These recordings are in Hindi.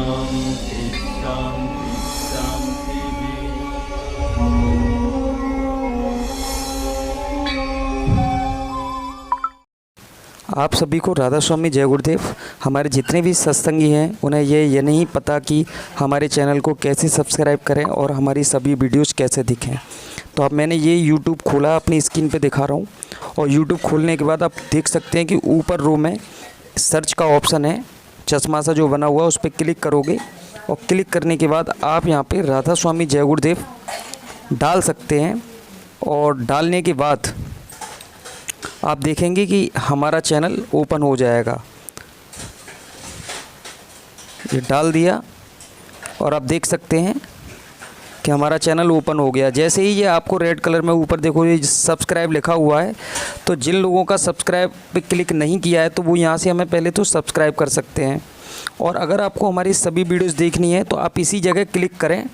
शांति शांति शांति। आप सभी को राधा स्वामी जय गुरुदेव। हमारे जितने भी सत्संगी हैं उन्हें ये नहीं पता कि हमारे चैनल को कैसे सब्सक्राइब करें और हमारी सभी वीडियोस कैसे दिखें। तो अब मैंने ये YouTube खोला, अपनी स्क्रीन पे दिखा रहा हूँ। और YouTube खोलने के बाद आप देख सकते हैं कि ऊपर रो में सर्च का ऑप्शन है, चश्मा सा जो बना हुआ है, उस पर क्लिक करोगे और क्लिक करने के बाद आप यहाँ पे राधा स्वामी जय गुरुदेव डाल सकते हैं। और डालने के बाद आप देखेंगे कि हमारा चैनल ओपन हो जाएगा। ये डाल दिया और आप देख सकते हैं कि हमारा चैनल ओपन हो गया। जैसे ही ये आपको रेड कलर में ऊपर देखो ये सब्सक्राइब लिखा हुआ है, तो जिन लोगों का सब्सक्राइब पे क्लिक नहीं किया है तो वो यहाँ से हमें पहले तो सब्सक्राइब कर सकते हैं। और अगर आपको हमारी सभी वीडियोस देखनी है तो आप इसी जगह क्लिक करें,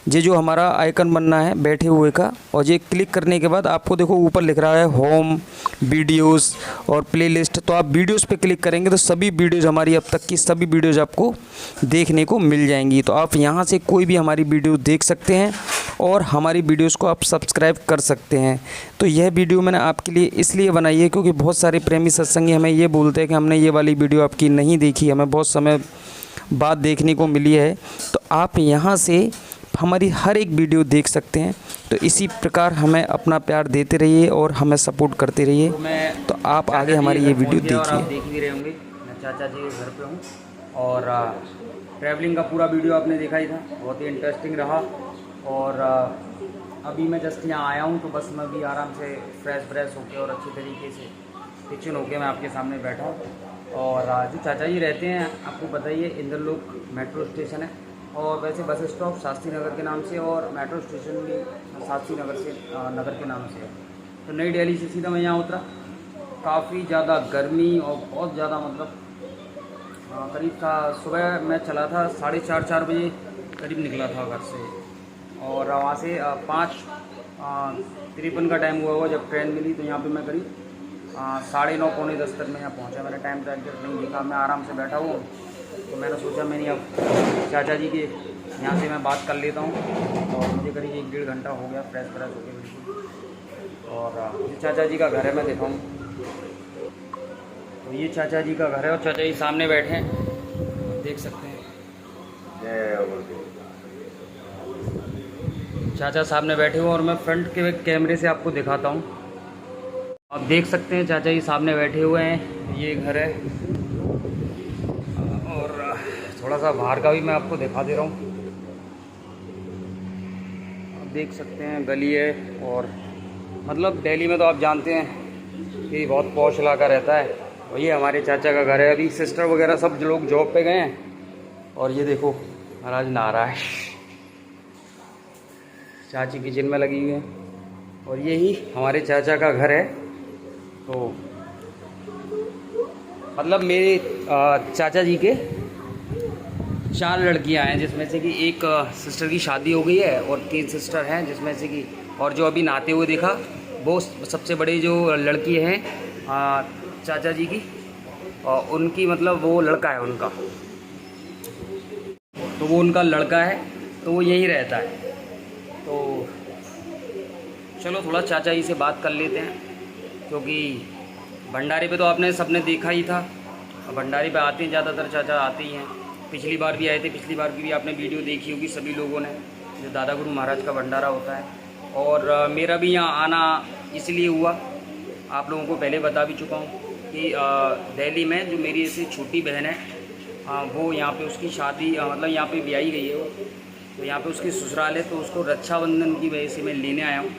ये जो हमारा आइकन बनना है बैठे हुए का, और ये क्लिक करने के बाद आपको देखो ऊपर लिख रहा है होम, वीडियोस और प्लेलिस्ट। तो आप वीडियोस पे क्लिक करेंगे तो सभी वीडियोस, हमारी अब तक की सभी वीडियोस आपको देखने को मिल जाएंगी। तो आप यहाँ से कोई भी हमारी वीडियो देख सकते हैं और हमारी वीडियोस को आप सब्सक्राइब कर सकते हैं। तो यह वीडियो मैंने आपके लिए इसलिए बनाई है क्योंकि बहुत सारे प्रेमी सत्संगी हमें ये बोलते हैं कि हमने ये वाली वीडियो आपकी नहीं देखी, हमें बहुत समय बाद देखने को मिली है। तो आप यहाँ से हमारी हर एक वीडियो देख सकते हैं। तो इसी प्रकार हमें अपना प्यार देते रहिए और हमें सपोर्ट करते रहिए। तो आप आगे हमारी ये वीडियो देखिए। आप देख भी रहे होंगे, मैं चाचा जी के घर पे हूँ और ट्रैवलिंग का पूरा वीडियो आपने देखा ही था, बहुत ही इंटरेस्टिंग रहा। और अभी मैं जस्ट यहाँ आया हूँ तो बस मैं भी आराम से फ्रेश होके और अच्छी तरीके से किचन होके मैं आपके सामने बैठा हूँ। और जो चाचा जी रहते हैं आपको पता ही है, इंद्रलोक मेट्रो स्टेशन है और वैसे बस स्टॉप शास्त्री नगर के नाम से और मेट्रो स्टेशन भी शास्त्री नगर के नाम से है। तो नई दिल्ली से सीधा मैं यहाँ उतरा। काफ़ी ज़्यादा गर्मी और बहुत ज़्यादा मतलब करीब था, सुबह मैं चला था 4:30 बजे करीब निकला था घर से। और वहाँ से 5:53 का टाइम हुआ जब ट्रेन मिली। तो यहाँ पे मैं करीब 9:30 पौने 10 तक मैं यहाँ पहुँचा। मैंने टाइम तो एग्जैक्ट नहीं देखा, मैं आराम से बैठा हुआ। तो मैंने सोचा मैंने अब चाचा जी के यहाँ से मैं बात कर लेता हूँ। और मुझे करीब 1-1.5 घंटा हो गया फ्रेश हो गया बिल्कुल। और ये चाचा जी का घर है, मैं दिखाऊँ तो ये चाचा जी का घर है और चाचा जी सामने बैठे हैं, देख सकते हैं। चाचा सामने बैठे हुए और मैं फ्रंट के कैमरे से आपको दिखाता हूँ। आप देख सकते हैं चाचा जी सामने बैठे हुए हैं, ये घर है। और थोड़ा सा बाहर का भी मैं आपको दिखा दे रहा हूँ। आप देख सकते हैं गली है। और मतलब दिल्ली में तो आप जानते हैं कि बहुत पॉश इलाका रहता है। और ये हमारे चाचा का घर है। अभी सिस्टर वगैरह सब लोग जॉब पे गए हैं। और ये देखो महाराज नहा रहा है, चाची किचन में लगी हुई है। और यही हमारे चाचा का घर है। तो मतलब मेरे चाचा जी के 4 लड़कियां हैं, जिसमें से कि एक सिस्टर की शादी हो गई है और 3 सिस्टर हैं, जिसमें से कि और जो अभी नहाते हुए देखा वो सबसे बड़ी जो लड़की है चाचा जी की, और उनकी मतलब वो लड़का है उनका, तो वो उनका लड़का है, तो वो यहीं रहता है। तो चलो थोड़ा चाचा जी से बात कर लेते हैं, क्योंकि भंडारे पे तो आपने सबने देखा ही था। भंडारे पे आते हैं ज़्यादातर चाचा, आते ही हैं। पिछली बार भी आए थे, पिछली बार की भी आपने वीडियो देखी होगी सभी लोगों ने, जो दादा गुरु महाराज का भंडारा होता है। और मेरा भी यहाँ आना इसलिए हुआ, आप लोगों को पहले बता भी चुका हूँ कि दिल्ली में जो मेरी ऐसी छोटी बहन है, वो यहाँ पे उसकी शादी मतलब यहाँ पे ब्याही गई है वो, तो यहाँ पे उसकी ससुराल है। तो उसको रक्षाबंधन की वजह से मैं लेने आया हूँ।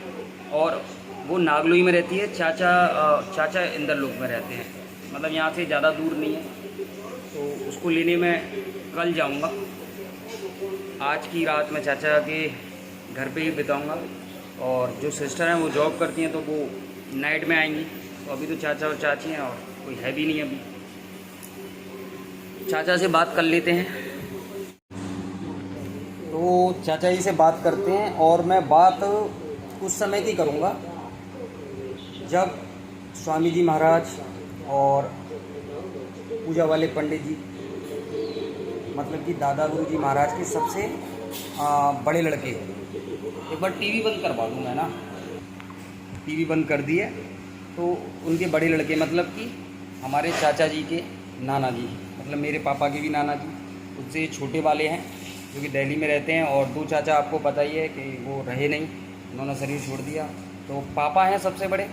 और वो नागलोई में रहती है, चाचा इंद्रलोक में रहते हैं, मतलब यहाँ से ज़्यादा दूर नहीं है। तो उसको लेने में कल जाऊँगा। आज की रात मैं चाचा के घर पे ही बिताऊँगा। और जो सिस्टर हैं वो जॉब करती हैं, तो वो नाइट में आएंगी। तो अभी तो चाचा और चाची हैं और कोई है भी नहीं। अभी चाचा से बात कर लेते हैं। तो चाचा जी से बात करते हैं। और मैं बात उस समय की करूँगा जब स्वामी जी महाराज और पूजा वाले पंडित जी मतलब कि दादा गुरु जी महाराज के सबसे बड़े लड़के। एक बार टीवी बंद करवा दूँ मैं ना, टीवी बंद कर दी है। तो उनके बड़े लड़के मतलब कि हमारे चाचा जी के नाना जी, मतलब मेरे पापा के भी नाना जी, उससे छोटे वाले हैं जो कि दिल्ली में रहते हैं। और दो चाचा आपको पता ही है कि वो रहे नहीं, उन्होंने शरीर छोड़ दिया। तो पापा हैं सबसे बड़े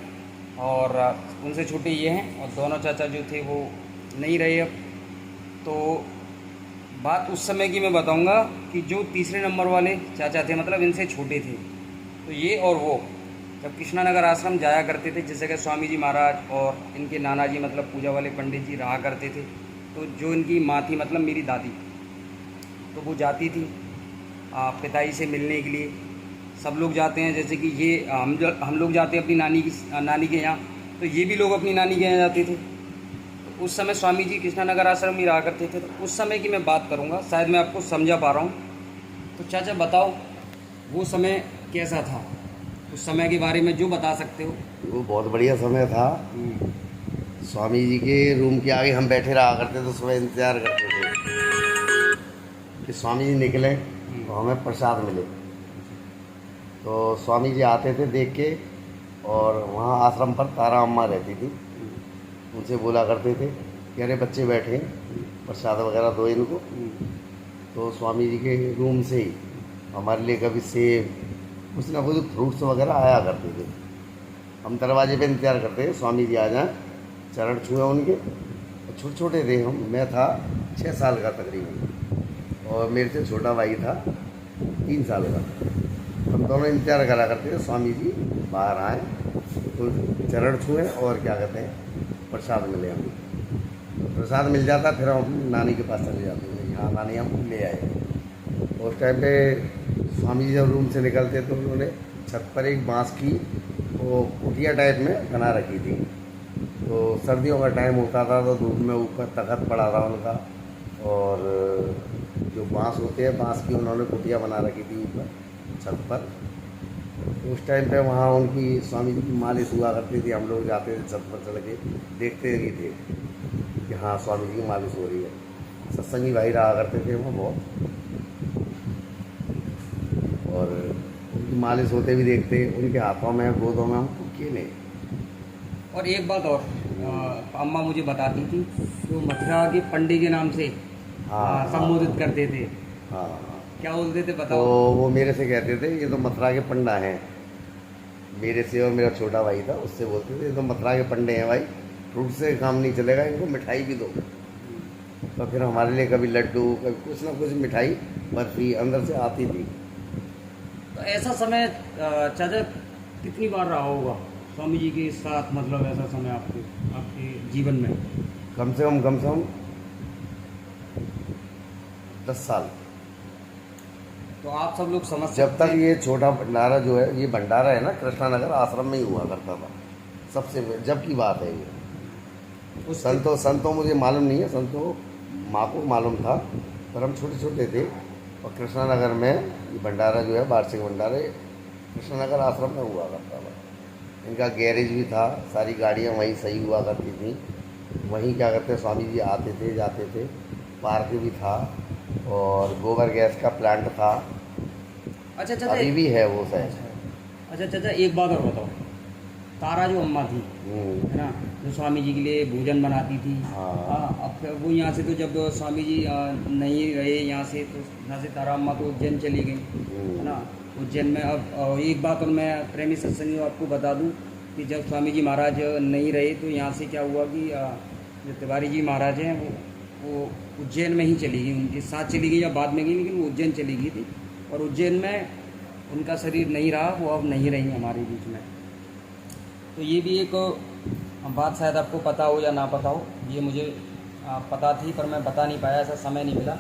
और उनसे छोटे ये हैं, और दोनों चाचा जो थे वो नहीं रहे अब। तो बात उस समय की मैं बताऊंगा कि जो तीसरे नंबर वाले चाचा थे, मतलब इनसे छोटे थे, तो ये और वो जब कृष्णानगर आश्रम जाया करते थे, जिस जगह स्वामी जी महाराज और इनके नाना जी मतलब पूजा वाले पंडित जी रहा करते थे, तो जो इनकी माँ थी मतलब मेरी दादी, तो वो जाती थी पिताजी से मिलने के लिए। सब लोग जाते हैं, जैसे कि ये हम लोग जाते हैं अपनी नानी के यहाँ, तो ये भी लोग अपनी नानी के यहाँ जाते थे। तो उस समय स्वामी जी कृष्णानगर आश्रम में रहा करते थे। तो उस समय की मैं बात करूँगा, शायद मैं आपको समझा पा रहा हूँ। तो चाचा बताओ वो समय कैसा था, उस समय के बारे में जो बता सकते हो। वो बहुत बढ़िया समय था। स्वामी जी के रूम के आगे हम बैठे रहा करते तो सुबह इंतज़ार करते थे कि स्वामी जी निकले तो हमें प्रसाद मिले। तो स्वामी जी आते थे देख के, और वहाँ आश्रम पर तारा अम्मा रहती थी, उनसे बोला करते थे कि अरे बच्चे बैठे हैं, प्रसाद वगैरह दो इनको। तो स्वामी जी के रूम से ही हमारे लिए कभी सेब, कुछ ना कुछ फ्रूट्स वगैरह आया करते थे। हम दरवाजे पे इंतज़ार करते थे स्वामी जी आ जाएं, चरण छुए उनके। छोटे छोटे थे हम, मैं था 6 साल का तकरीबन, और मेरे से छोटा भाई था 3 साल का। हम दोनों इंतज़ार करा करते थे स्वामी जी बाहर आए तो चरण छुए और क्या कहते हैं प्रसाद मिले हमें। प्रसाद मिल जाता, फिर हम अपनी नानी के पास चले जाते थे, यहाँ नानी हम ले आए। उस टाइम पे स्वामी जी जब रूम से निकलते तो उन्होंने छत पर एक बांस की वो कुटिया टाइप में बना रखी थी। तो सर्दियों का टाइम होता था तो धूप में ऊपर तखत पड़ा था उनका, और जो बांस होते हैं बांस की उन्होंने कुटिया बना रखी थी ऊपर छत पर। तो उस टाइम पे वहाँ उनकी स्वामी जी की मालिश हुआ करती थी। हम लोग जाते थे छत पर चढ़ के, देखते नहीं थे कि हाँ स्वामी जी की मालिश हो रही है। सत्संगी भाई रहा करते थे वहाँ बहुत, और उनकी मालिश होते भी देखते, उनके हाथों में गोदों में हम खेले। और एक बात और अम्मा मुझे बताती थी, जो मथुरा के पंडे के नाम से संबोधित करते थे। हाँ, क्या बोलते थे बताओ। तो वो मेरे से कहते थे ये तो मथुरा के पंडा हैं, मेरे से और मेरा छोटा भाई था उससे बोलते थे ये तो मथुरा के पंडे हैं भाई, फ्रूट से काम नहीं चलेगा, इनको मिठाई भी दो। तो फिर हमारे लिए कभी लड्डू, कभी कुछ ना कुछ मिठाई बर्फी अंदर से आती थी। तो ऐसा समय चाचा कितनी बार रहा होगा स्वामी जी के साथ, मतलब ऐसा समय आपके जीवन में? कम से कम 10 साल। तो आप सब लोग समझ जब सकते तक हैं। ये छोटा भंडारा जो है, ये भंडारा है ना, कृष्णानगर आश्रम में ही हुआ करता था सबसे जब की बात है ये। संतों मुझे मालूम नहीं है, संतों माँ को मालूम था, पर हम छोटे छोटे थे। और कृष्णानगर में ये भंडारा जो है वार्षिक भंडारे कृष्णानगर आश्रम में हुआ करता था। इनका गैरेज भी था, सारी गाड़ियाँ वहीं सही हुआ करती थी। वहीं क्या करते स्वामी जी आते थे जाते थे, पार्क भी था और गोबर गैस का प्लांट था। अच्छा चाचा, अभी भी है वो शायद। अच्छा चाचा एक बात और बताओ, तारा जो अम्मा थी है ना, जो स्वामी जी के लिए भोजन बनाती थी, हाँ। अब वो यहाँ से तो जब स्वामी जी नहीं रहे यहाँ से, तो यहाँ से तारा अम्मा तो उज्जैन चली गई है ना। उज्जैन में अब एक बात और मैं प्रेमी सत्संगी आपको बता दूं कि जब स्वामी जी महाराज नहीं रहे तो यहाँ से क्या हुआ कि जो तिवारी जी महाराज हैं वो उज्जैन में ही चली गई, उनके साथ चली गई या बाद में गई, लेकिन वो उज्जैन चली गई थी। और उज्जैन में उनका शरीर नहीं रहा, वो अब नहीं रही हमारे बीच में। तो ये भी एक बात शायद आपको पता हो या ना पता हो, ये मुझे पता थी पर मैं बता नहीं पाया, ऐसा समय नहीं मिला।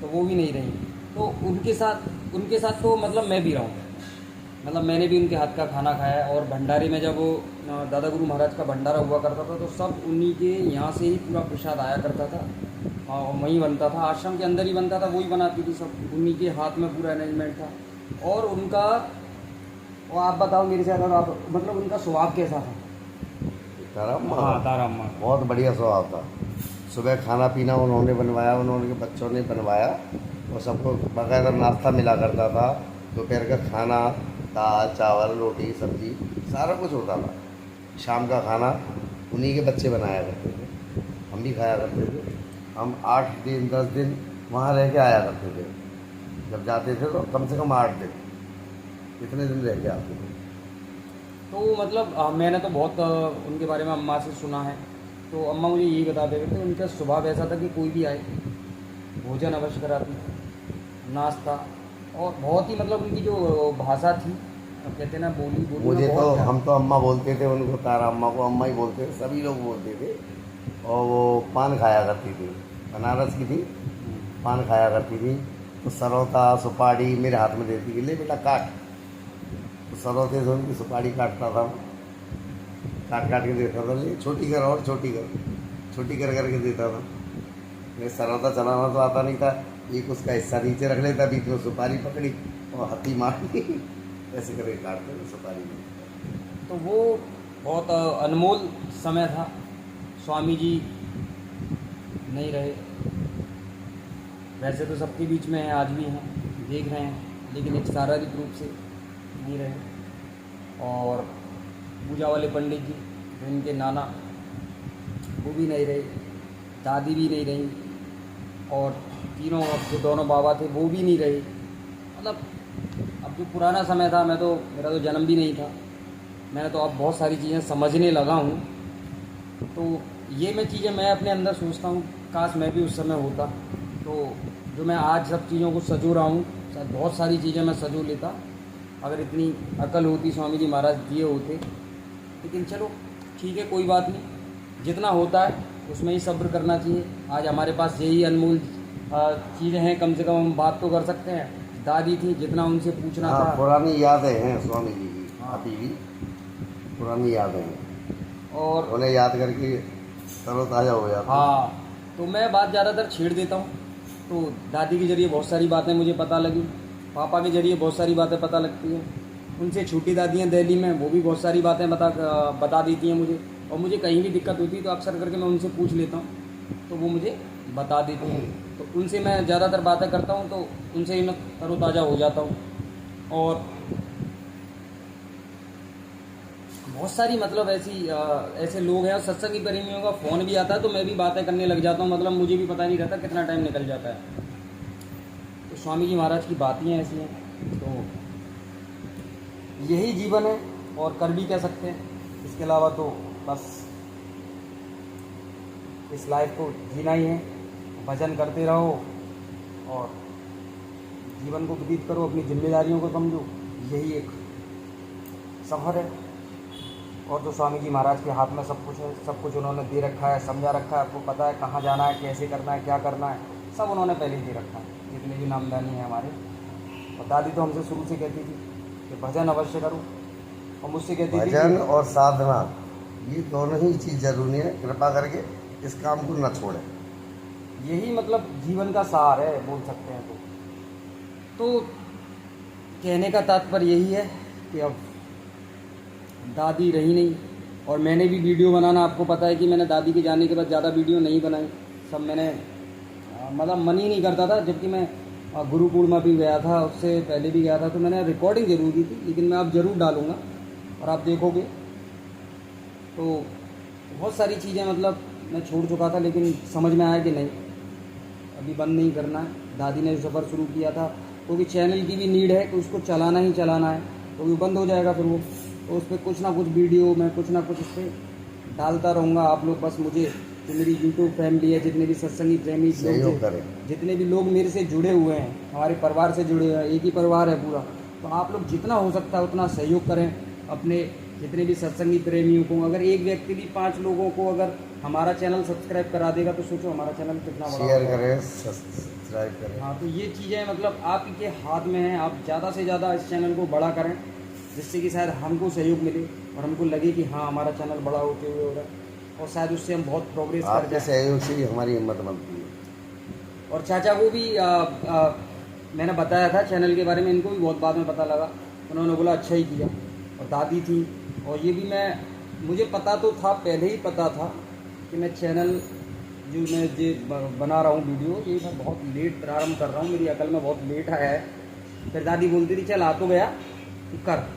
तो वो भी नहीं रही, तो उनके साथ तो मतलब मैं भी रहा हूँ, मतलब मैंने भी उनके हाथ का खाना खाया है। और भंडारे में जब वो दादा गुरु महाराज का भंडारा हुआ करता था तो सब उन्हीं के यहाँ से ही पूरा प्रसाद आया करता था, और वहीं बनता था, आश्रम के अंदर ही बनता था, वही बनाती थी, सब उन्हीं के हाथ में पूरा अरेंजमेंट था। और उनका, और आप बताओ मेरे से अगर आप, मतलब उनका स्वभाव कैसा था? तारा अम्मा? हाँ तारा अम्मा बहुत बढ़िया स्वभाव था। सुबह खाना पीना उन्होंने बनवाया, उन्होंने के बच्चों ने बनवाया और सबको बाकायदा नाश्ता मिला करता था। दोपहर का खाना, दाल चावल रोटी सब्जी सारा कुछ होता था। शाम का खाना उन्हीं के बच्चे बनाया करते थे, हम भी खाया करते थे। हम 8 दिन 10 दिन वहाँ रह के आया करते थे। जब जाते थे तो कम से कम 8 दिन, इतने दिन रह के आते थे। तो मतलब मैंने तो बहुत उनके बारे में अम्मा से सुना है। तो अम्मा मुझे यही बता देते थे उनका स्वभाव ऐसा था कि कोई भी आए भोजन अवश्य कराती थी, नाश्ता, और बहुत ही मतलब उनकी जो भाषा थी, अब कहते हैं ना बोली मुझे में तो बहुत हम तो अम्मा बोलते थे, उनको तारा अम्मा को अम्मा ही बोलते थे, सभी लोग बोलते थे। और वो पान खाया करती थी, बनारस की थी, पान खाया करती थी। तो सरौता सुपारी मेरे हाथ में देती थी, ले बेटा काट। तो सरौते से उनकी सुपारी काटता था, काट काट के देता था, ले छोटी कर और छोटी कर, छोटी कर करके देता था। मैं सरौता चलाना तो आता नहीं था, एक उसका हिस्सा नीचे रख लेता, बीच में सुपारी पकड़ी और हथी मारी, ऐसे करके काटते थे सुपारी में। तो वो बहुत अनमोल समय था। स्वामी जी नहीं रहे, वैसे तो सबके बीच में हैं, आज भी हैं, देख रहे हैं, लेकिन एक शारीरिक रूप से नहीं रहे। और पूजा वाले पंडित जी जो इनके नाना, वो भी नहीं रहे, दादी भी नहीं रही, और तीनों जो दोनों बाबा थे वो भी नहीं रहे। मतलब अब जो पुराना समय था, मेरा तो जन्म भी नहीं था, मैंने तो अब बहुत सारी चीज़ें समझने लगा हूँ। तो ये चीज़ें मैं अपने अंदर सोचता हूँ, काश मैं भी उस समय होता। तो जो मैं आज सब चीज़ों को सजो रहा हूँ, शायद बहुत सारी चीज़ें मैं सजो लेता अगर इतनी अकल होती, स्वामी जी महाराज दिए होते। लेकिन चलो ठीक है, कोई बात नहीं, जितना होता है उसमें ही सब्र करना चाहिए। आज हमारे पास यही अनमोल चीज़ें हैं, कम से कम हम बात तो कर सकते हैं। दादी थी, जितना उनसे पूछना था। पुरानी यादें हैं स्वामी जी की, अभी भी पुरानी यादें हैं, और उन्हें याद करके तरोताज़ा हो जाता। हाँ, तो मैं बात ज़्यादातर छेड़ देता हूँ। तो दादी के ज़रिए बहुत सारी बातें मुझे पता लगी, पापा के ज़रिए बहुत सारी बातें पता लगती हैं, उनसे छोटी दादियाँ दिल्ली में, वो भी बहुत सारी बातें बता देती हैं मुझे। और मुझे कहीं भी दिक्कत होती है तो अक्सर करके मैं उनसे पूछ लेता हूँ, तो वो मुझे बता देती हैं। तो उनसे मैं ज़्यादातर बातें करता हूँ, तो उनसे ही मैं तरोताज़ा हो जाता हूँ। और बहुत सारी मतलब ऐसे लोग हैं, और सत्संगी प्रेमियों का फ़ोन भी आता है तो मैं भी बातें करने लग जाता हूँ। मतलब मुझे भी पता नहीं रहता कितना टाइम निकल जाता है। तो स्वामी जी महाराज की बातें ऐसी हैं, तो यही जीवन है, और कर भी कह सकते हैं। इसके अलावा तो बस इस लाइफ को जीना ही है, भजन करते रहो और जीवन को व्यतीत करो, अपनी जिम्मेदारियों को समझो, यही एक सफ़र है। और जो स्वामी जी महाराज के हाथ में सब कुछ है, सब कुछ उन्होंने दे रखा है, समझा रखा है, आपको पता है कहाँ जाना है, कैसे करना है, क्या करना है, सब उन्होंने पहले ही दे रखा है, जितने भी नामदानी हैं हमारे। और दादी तो हमसे शुरू से कहती थी कि भजन अवश्य करो, और मुझसे कहती थी भजन और साधना, ये दोनों ही चीज़ जरूरी है। कृपा करके इस काम को न छोड़ें। यही मतलब जीवन का सार है, बोल सकते हैं। तो कहने का तात्पर्य यही है कि अब दादी रही नहीं, और मैंने भी वीडियो बनाना, आपको पता है कि मैंने दादी के जाने के बाद ज़्यादा वीडियो नहीं बनाई। सब मैंने मतलब मन ही नहीं करता था। जबकि मैं गुरु पूर्णिमा भी गया था, उससे पहले भी गया था, तो मैंने रिकॉर्डिंग जरूर की थी, लेकिन मैं अब ज़रूर डालूँगा और आप देखोगे। तो बहुत सारी चीज़ें मतलब मैं छोड़ चुका था, लेकिन समझ में आया कि नहीं, अभी बंद नहीं करना है। दादी ने जो सफ़र शुरू किया था, क्योंकि चैनल की भी नीड है कि उसको चलाना ही चलाना है, क्योंकि बंद हो जाएगा फिर वो। तो उस पर कुछ ना कुछ वीडियो मैं कुछ ना कुछ उस पर डालता रहूँगा। आप लोग बस मुझे, जो मेरी यूट्यूब फैमिली है, जितने भी सत्संगी प्रेमी लोग, जितने भी लोग मेरे से जुड़े हुए हैं, हमारे परिवार से जुड़े हुए हैं, एक ही परिवार है पूरा, तो आप लोग जितना हो सकता है उतना सहयोग करें अपने जितने भी सत्संगी प्रेमियों को। अगर एक व्यक्ति भी 5 लोगों को अगर हमारा चैनल सब्सक्राइब करा देगा, तो सोचो हमारा चैनल कितना बड़ा शेयर करें, सब्सक्राइब करें। हाँ, तो ये चीज़ें मतलब आपके हाथ में हैं। आप ज़्यादा से ज़्यादा इस चैनल को बड़ा करें, जिससे कि शायद हमको सहयोग मिले और हमको लगे कि हाँ, हमारा चैनल बड़ा होते हुए हो रहा है, और शायद उससे हम बहुत प्रोग्रेस कर आपके जाए। सहयोग से ही हमारी हिम्मत बनती है। और चाचा को भी मैंने बताया था चैनल के बारे में, इनको भी बहुत बाद में पता लगा, उन्होंने बोला अच्छा ही किया। और दादी थी, और ये भी मुझे पता तो था, पहले ही पता था कि मैं चैनल जो मैं ये बना रहा हूँ वीडियो, ये मैं बहुत लेट प्रारंभ कर रहा हूँ, मेरी अकल में बहुत लेट आया है। फिर दादी बोलती थी चल आ तो गया तो कर।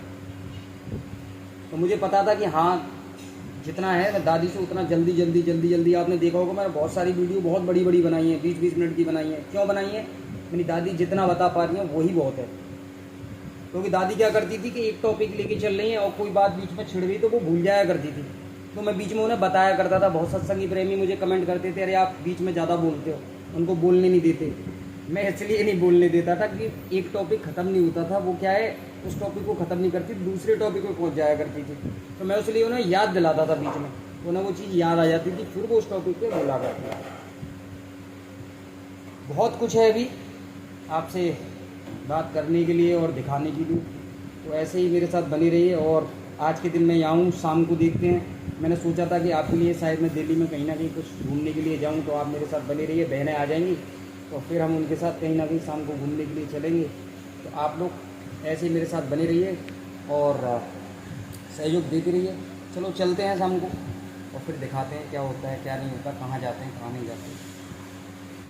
तो मुझे पता था कि हाँ जितना है मैं दादी से उतना जल्दी आपने देखा होगा मैंने बहुत सारी वीडियो बहुत बड़ी बड़ी बनाई है, 20-20 मिनट की बनाई है। क्यों बनाई है? मेरी दादी जितना बता पा रही है वही बहुत है। क्योंकि दादी क्या करती थी कि एक टॉपिक लेके चल रही है और कोई बात बीच में छिड़ गई तो वो भूल जाया करती थी। तो मैं बीच में उन्हें बताया करता था। बहुत सत्संगी प्रेमी मुझे कमेंट करते थे, अरे आप बीच में ज़्यादा बोलते हो, उनको बोलने नहीं देते। मैं इसलिए नहीं बोलने देता था कि एक टॉपिक ख़त्म नहीं होता था, वो क्या है उस टॉपिक को ख़त्म नहीं करती, दूसरे टॉपिक पे पहुंच जाया करती थी। तो मैं इसलिए उन्हें याद दिलाता था बीच में, उन्हें वो चीज़ याद आ जाती थी, फिर वो उस टॉपिक पे बोला करती थी। बहुत कुछ है अभी आपसे बात करने के लिए और दिखाने के लिए, तो ऐसे ही मेरे साथ बनी रहिए। और आज के दिन मैं यहाँ हूँ, शाम को देखते हैं। मैंने सोचा था कि आपके लिए शायद मैं दिल्ली में कहीं ना कहीं कुछ घूमने के लिए जाऊँ, तो आप मेरे साथ बने रहिए। बहनें आ जाएंगी तो फिर हम उनके साथ कहीं ना कहीं शाम को घूमने के लिए चलेंगे। तो आप लोग ऐसे ही मेरे साथ बने रहिए और सहयोग देते रहिए। चलो चलते हैं शाम को और फिर दिखाते हैं क्या होता है क्या नहीं होता, कहाँ जाते हैं कहाँ नहीं जाते।